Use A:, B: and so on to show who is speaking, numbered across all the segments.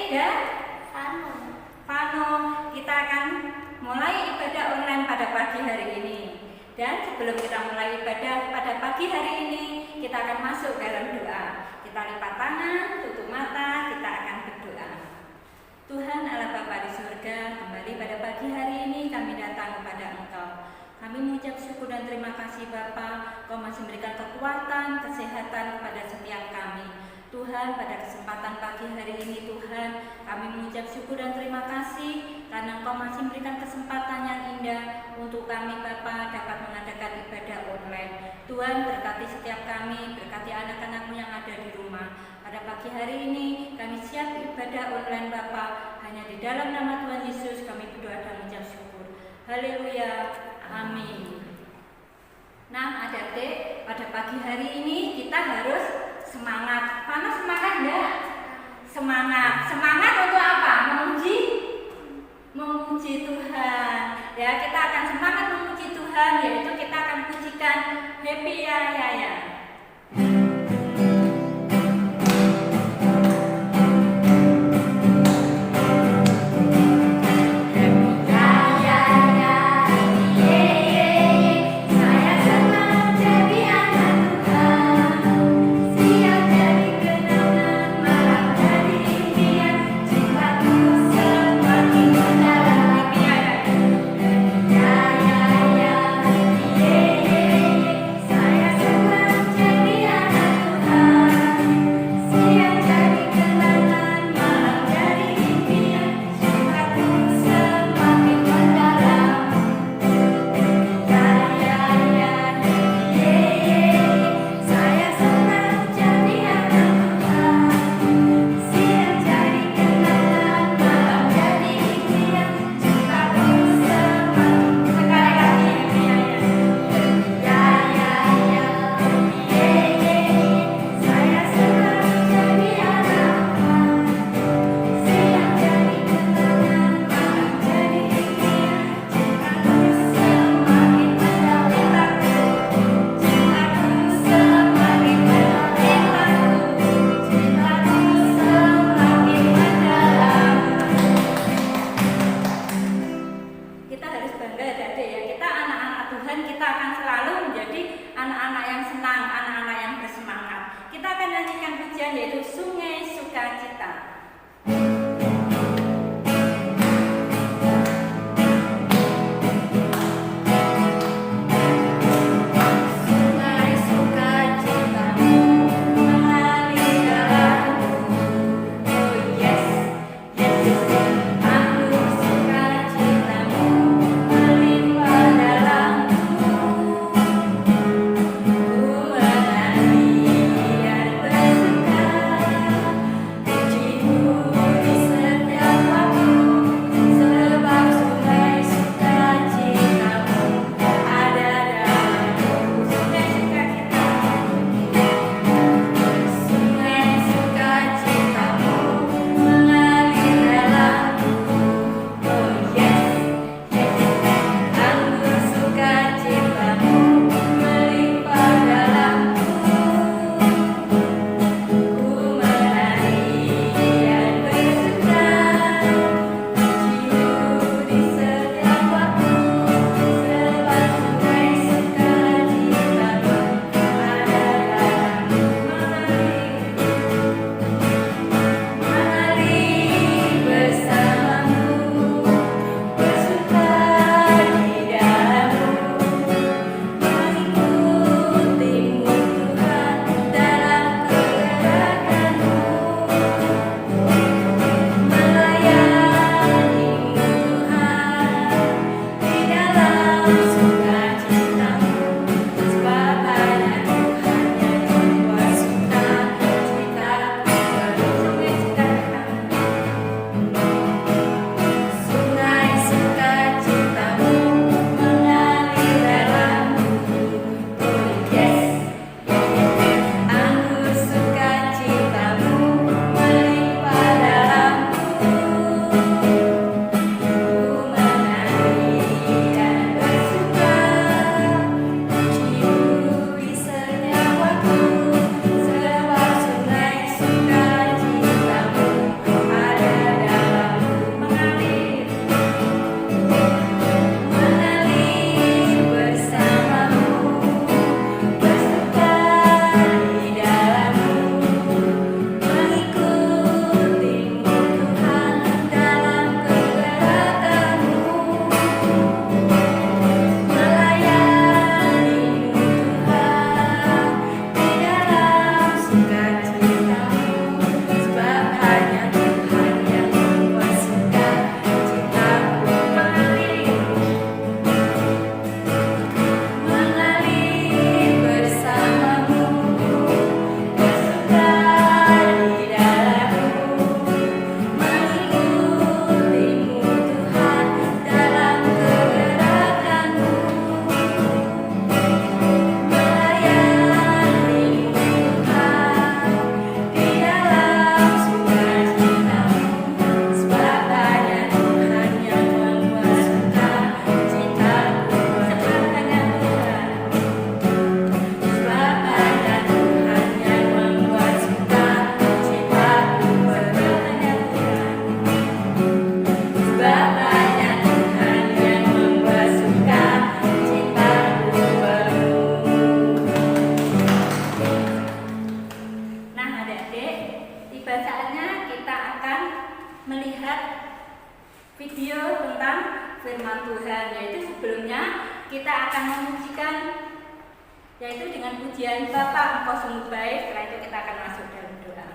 A: dan Vano. Kita akan mulai ibadah online pada pagi hari ini. Dan sebelum kita mulai ibadah pada pagi hari ini, kita akan masuk dalam doa. Kita lipat tangan, tutup mata, kita akan berdoa. Tuhan Allah Bapa di surga, kembali pada pagi hari ini kami datang kepada Engkau. Kami mengucap syukur dan terima kasih Bapa, Kau masih memberikan kekuatan, kesehatan kepada setiap kami. Tuhan, pada kesempatan pagi hari ini Tuhan, kami mengucap syukur dan terima kasih karena Engkau masih memberikan kesempatan yang indah untuk kami Bapa dapat mengadakan ibadah online. Tuhan, berkati setiap kami, berkati anak-anakmu yang ada di rumah. Pada pagi hari ini kami siap ibadah online Bapa, hanya di dalam nama Tuhan Yesus kami berdoa dan mengucap syukur. Haleluya, amin. Nah adik-adik, pada pagi hari ini kita harus semangat. Mana semangat enggak? Semangat. Semangat untuk apa? Memuji Tuhan. Ya, kita akan semangat memuji Tuhan, yaitu kita akan pujikan Happy Ya Ya Ya. Yaitu Sungai Sukacita. tiba saatnya kita akan melihat video tentang firman Tuhan, yaitu sebelumnya kita akan memujikan, yaitu dengan pujian Bapa Engkau sungguh baik. Setelah itu kita akan masuk dalam doa.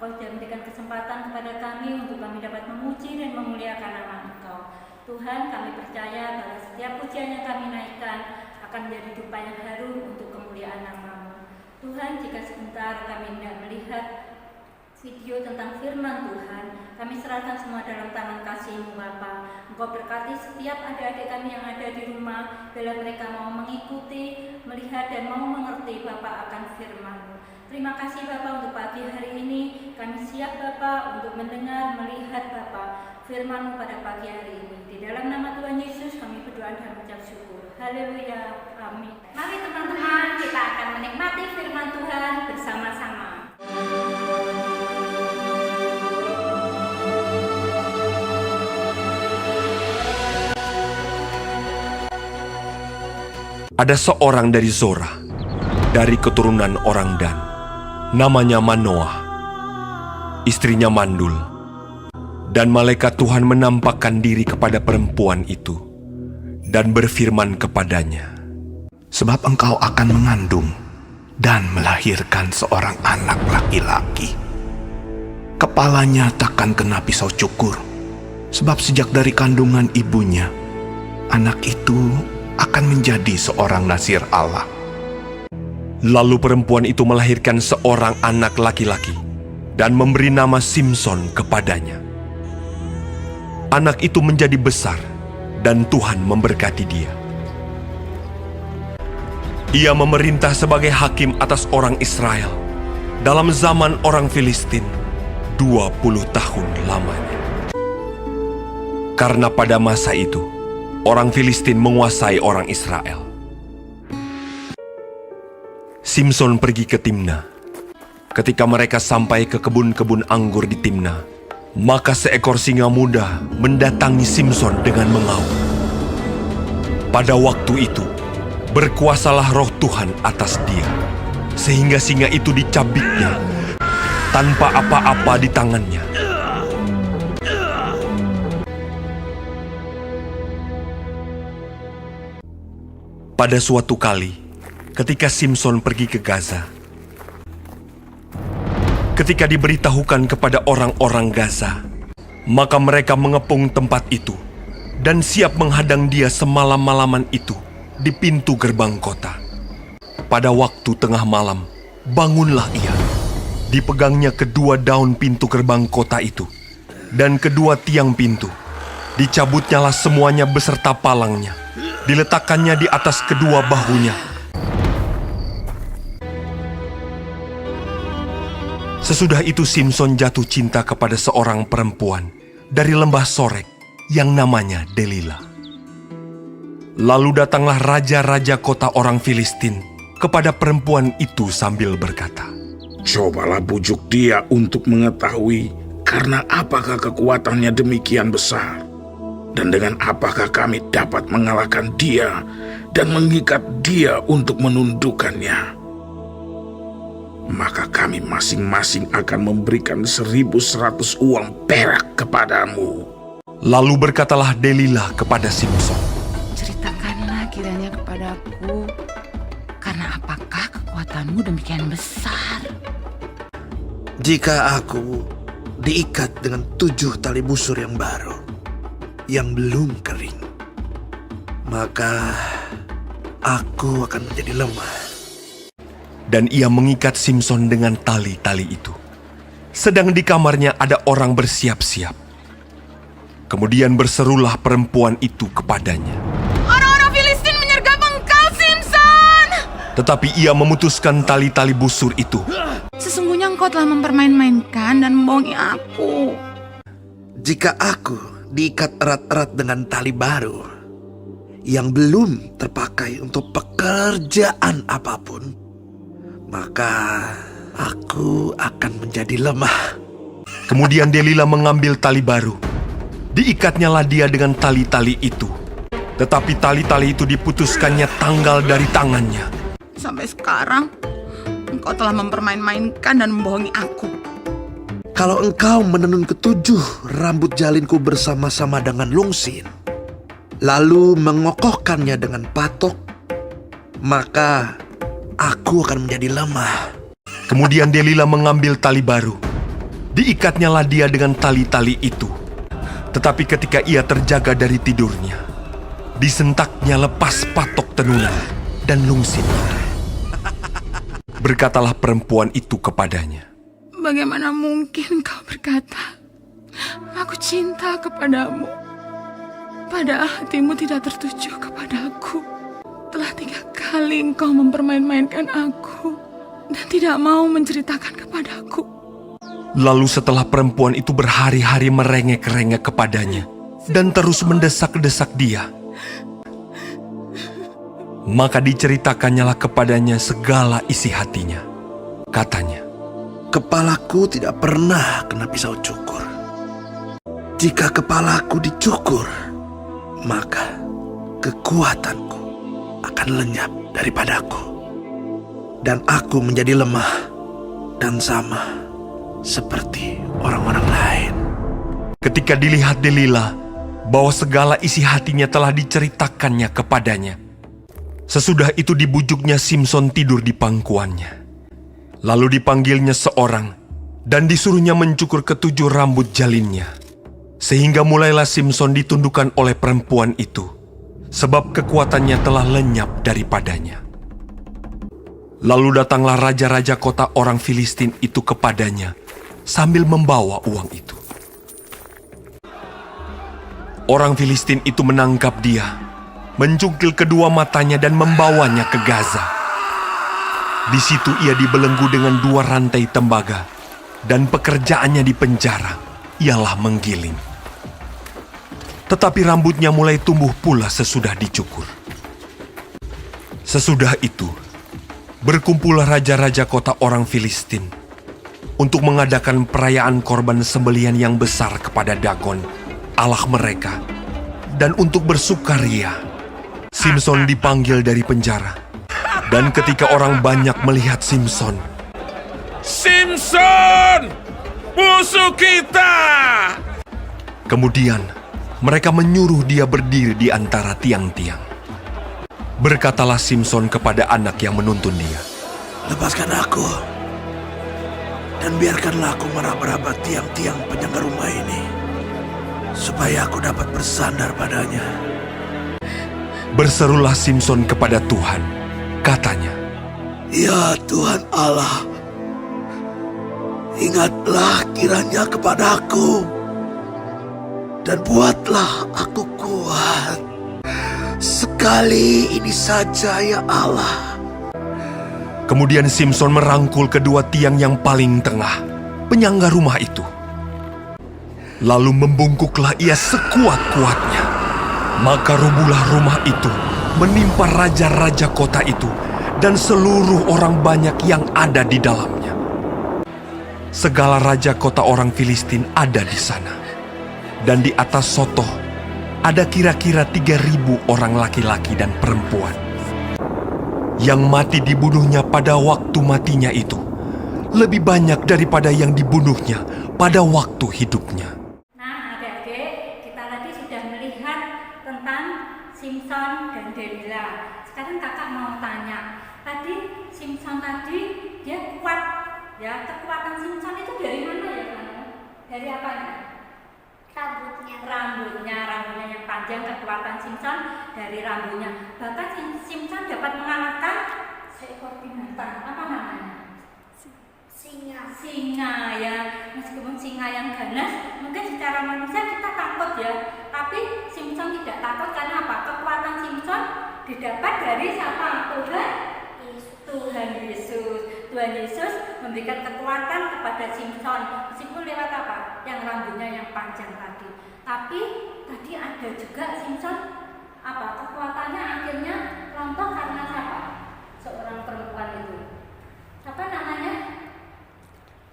A: Engkau sudah memberikan kesempatan kepada kami untuk kami dapat memuji dan memuliakan nama Engkau. Tuhan, kami percaya bahwa setiap pujian yang kami naikkan akan menjadi dupa yang harum untuk kemuliaan nama-Mu. Tuhan, jika sebentar kami hendak melihat video tentang firman Tuhan, kami serahkan semua dalam tangan kasih-Mu Bapa. Engkau berkati setiap adik-adik kami yang ada di rumah, bila mereka mau mengikuti, melihat dan mau mengerti Bapa akan firman-Mu. Terima kasih Bapa untuk pagi hari ini. Kami siap Bapa untuk mendengar, melihat Bapa firman-Mu pada pagi hari ini. Di dalam nama Tuhan Yesus kami berdoa dan mengucap syukur. Haleluya. Amin. Mari teman-teman, kita akan menikmati firman Tuhan bersama-sama.
B: Ada seorang dari Zora, dari keturunan orang Dan, namanya Manoah. Istrinya mandul, dan malaikat Tuhan menampakkan diri kepada perempuan itu dan berfirman kepadanya,
C: "Sebab engkau akan mengandung dan melahirkan seorang anak laki-laki. Kepalanya takkan kena pisau cukur, sebab sejak dari kandungan ibunya, anak itu akan menjadi seorang nazir Allah."
B: Lalu perempuan itu melahirkan seorang anak laki-laki dan memberi nama Simson kepadanya. Anak itu menjadi besar dan Tuhan memberkati dia. Ia memerintah sebagai hakim atas orang Israel dalam zaman orang Filistin 20 tahun lamanya. Karena pada masa itu, orang Filistin menguasai orang Israel. Simson pergi ke Timna. Ketika mereka sampai ke kebun-kebun anggur di Timna, maka seekor singa muda mendatangi Simson dengan mengaum. Pada waktu itu, berkuasalah roh Tuhan atas dia, sehingga singa itu dicabiknya tanpa apa-apa di tangannya. Pada suatu kali, ketika Simson pergi ke Gaza, ketika diberitahukan kepada orang-orang Gaza, maka mereka mengepung tempat itu dan siap menghadang dia semalam-malaman itu di pintu gerbang kota. Pada waktu tengah malam, bangunlah ia. Dipegangnya kedua daun pintu gerbang kota itu dan kedua tiang pintu. Dicabutnyalah semuanya beserta palangnya. Diletakkannya di atas kedua bahunya. Sesudah itu Simson jatuh cinta kepada seorang perempuan dari lembah Sorek yang namanya Delila. Lalu datanglah raja-raja kota orang Filistin kepada perempuan itu sambil berkata,
D: "Cobalah bujuk dia untuk mengetahui karena apakah kekuatannya demikian besar. Dan dengan apakah kami dapat mengalahkan dia dan mengikat dia untuk menundukkannya? Maka kami masing-masing akan memberikan 1.100 uang perak kepadamu."
B: Lalu berkatalah Delila kepada Simson,
E: "Ceritakanlah kiranya kepadaku, karena apakah kekuatanmu demikian besar?"
C: "Jika aku diikat dengan 7 tali busur yang baru, yang belum kering, maka aku akan menjadi lemah."
B: Dan ia mengikat Simson dengan tali-tali itu. Sedang di kamarnya ada orang bersiap-siap. Kemudian berserulah perempuan itu kepadanya,
E: "Orang-orang Filistin menyergap engkau, Simson!"
B: Tetapi ia memutuskan tali-tali busur itu.
E: "Sesungguhnya engkau telah mempermain-mainkan dan membohongi aku."
C: "Jika aku diikat erat-erat dengan tali baru yang belum terpakai untuk pekerjaan apapun, maka aku akan menjadi lemah."
B: Kemudian Delila mengambil tali baru. Diikatnyalah dia dengan tali-tali itu. Tetapi tali-tali itu diputuskannya tanggal dari tangannya.
E: "Sampai sekarang engkau telah mempermain-mainkan dan membohongi aku."
C: "Kalau engkau menenun ke-7 rambut jalinku bersama-sama dengan lungsin, lalu mengokohkannya dengan patok, maka aku akan menjadi lemah."
B: Kemudian Delila mengambil tali baru. Diikatnyalah dia dengan tali-tali itu. Tetapi ketika ia terjaga dari tidurnya, disentaknya lepas patok tenunan dan lungsin itu. Berkatalah perempuan itu kepadanya,
E: Bagaimana mungkin kau berkata, aku cinta kepadamu, padahal hatimu tidak tertuju kepadaku. Telah 3 kali engkau mempermain-mainkan aku dan tidak mau menceritakan kepadaku.
B: Lalu setelah perempuan itu berhari-hari merengek-rengek kepadanya dan terus mendesak-desak dia, maka diceritakannya kepadanya segala isi hatinya. Katanya,
C: Kepalaku tidak pernah kena pisau cukur. Jika kepalaku dicukur, maka kekuatanku akan lenyap daripadaku. Dan aku menjadi lemah dan sama seperti orang-orang lain.
B: ketika dilihat Delila bahwa segala isi hatinya telah diceritakannya kepadanya, sesudah itu dibujuknya Simson tidur di pangkuannya. Lalu dipanggilnya seorang dan disuruhnya mencukur ke7 rambut jalinnya. Sehingga mulailah Simson ditundukkan oleh perempuan itu, sebab kekuatannya telah lenyap daripadanya. Lalu datanglah raja-raja kota orang Filistin itu kepadanya sambil membawa uang itu. Orang Filistin itu menangkap dia, mencungkil kedua matanya dan membawanya ke Gaza. Di situ ia dibelenggu dengan 2 rantai tembaga, dan pekerjaannya di penjara ialah menggiling. Tetapi rambutnya mulai tumbuh pula sesudah dicukur. Sesudah itu, berkumpullah raja-raja kota orang Filistin untuk mengadakan perayaan korban sembelihan yang besar kepada Dagon, Allah mereka, dan untuk bersukaria. Simson dipanggil dari penjara. Dan ketika orang banyak melihat Simson,
D: Simson, musuh kita!
B: kemudian mereka menyuruh dia berdiri di antara tiang-tiang. Berkatalah Simson kepada anak yang menuntun dia,
C: Lepaskan aku, dan biarkanlah aku meraba-raba tiang-tiang penyangga rumah ini, supaya aku dapat bersandar padanya.
B: Berserulah Simson kepada Tuhan. Katanya,
C: Ya Tuhan Allah, ingatlah kiranya kepadaku, dan buatlah aku kuat. Sekali ini saja ya Allah.
B: Kemudian Simson merangkul kedua tiang yang paling tengah, penyangga rumah itu. Lalu membungkuklah ia sekuat-kuatnya. Maka rubuhlah rumah itu, menimpa raja-raja kota itu dan seluruh orang banyak yang ada di dalamnya. Segala raja kota orang Filistin ada di sana. Dan di atas Sotoh ada kira-kira 3.000 orang laki-laki dan perempuan. Yang mati dibunuhnya pada waktu matinya itu lebih banyak daripada yang dibunuhnya pada waktu hidupnya.
A: Nah, adik-adik, kita tadi sudah melihat tentang Simson dan Delila. Sekarang kakak mau tanya, tadi Simson tadi dia kuat, ya, kekuatan Simson itu dari mana ya, Kano? Dari apanya? Rambutnya yang panjang, kekuatan Simson dari rambutnya. Bahkan Simson dapat mengalahkan seekor binatang, apa namanya? Singa ya. Meskipun singa yang ganas, mungkin secara manusia kita takut ya, tapi Simson tidak takut karena apa? Kekuatan Simson didapat dari siapa? Tuhan Yesus. Tuhan Yesus memberikan kekuatan kepada Simson meskipun lewat apa? Yang rambutnya yang panjang tadi. Tapi tadi ada juga Simson apa? Kekuatannya akhirnya rontok karena siapa? Seorang perempuan itu. Apa namanya?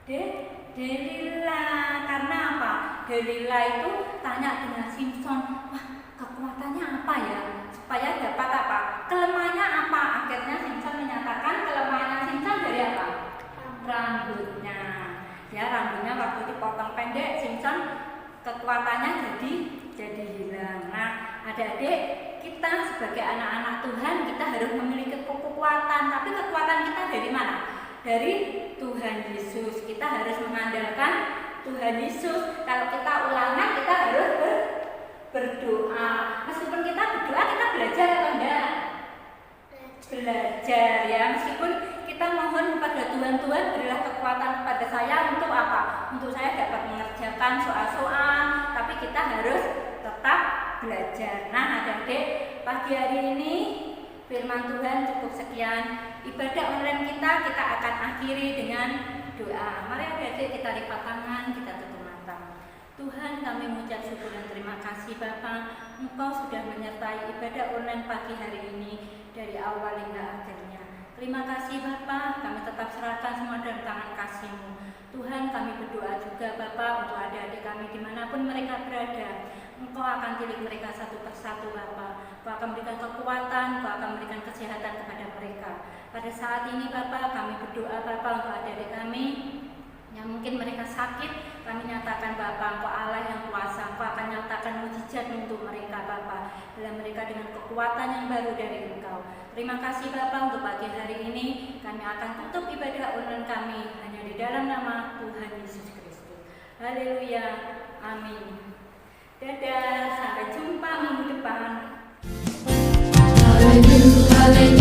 A: Delila. Karena apa? Delila itu tanya dengan Simson, wah, kekuatannya apa ya? Supaya dapat apa? Kelemahannya apa? Akhirnya Simson menyatakan kelemahannya Simson dari apa? Rambutnya. Ya, rambutnya waktu dipotong pendek, Simson kekuatannya jadi hilang. Nah, adik-adik, kita sebagai anak-anak Tuhan, kita harus memiliki kekuatan. Tapi kekuatan kita dari mana? Dari Tuhan Yesus. Kita harus mengandalkan Tuhan Yesus. Kalau kita ulangan, kita harus berdoa. Meskipun kita berdoa, kita belajar atau enggak? Belajar ya. Meskipun kita mohon kepada Tuhan, Tuhan berilah kekuatan kepada saya untuk apa? Untuk saya dapat mengerjakan soal-soal, tapi kita harus tetap belajar. Nah, adik-adik, pagi hari ini firman Tuhan cukup sekian. Ibadah online kita akan akhiri dengan doa. Mari adik-adik kita lipat tangan, kita tutup mata. Tuhan, kami mengucap syukur dan terima kasih Bapa, Engkau sudah menyertai ibadah online pagi hari ini dari awal hingga akhirnya. Terima kasih Bapa, kami tetap serahkan semua dalam tangan kasih-Mu. Tuhan, kami berdoa juga Bapa untuk adik-adik kami dimanapun mereka berada. Engkau akan pilih mereka satu persatu Bapa. Engkau akan memberikan kekuatan, Engkau akan memberikan kesehatan kepada mereka. Pada saat ini Bapa, kami berdoa Bapa untuk adik-adik kami yang mungkin mereka sakit, kami nyatakan Bapa, Engkau Allah yang kuasa, Engkau akan nyatakan mujizat untuk mereka Bapa, dalam mereka dengan kekuatan yang baru dari Engkau. Terima kasih Bapa untuk pagi hari ini, kami akan tutup ibadah online kami hanya di dalam nama Tuhan Yesus Kristus. Haleluya, amin. Dadah, sampai jumpa minggu depan.
F: Haleluya, haleluya.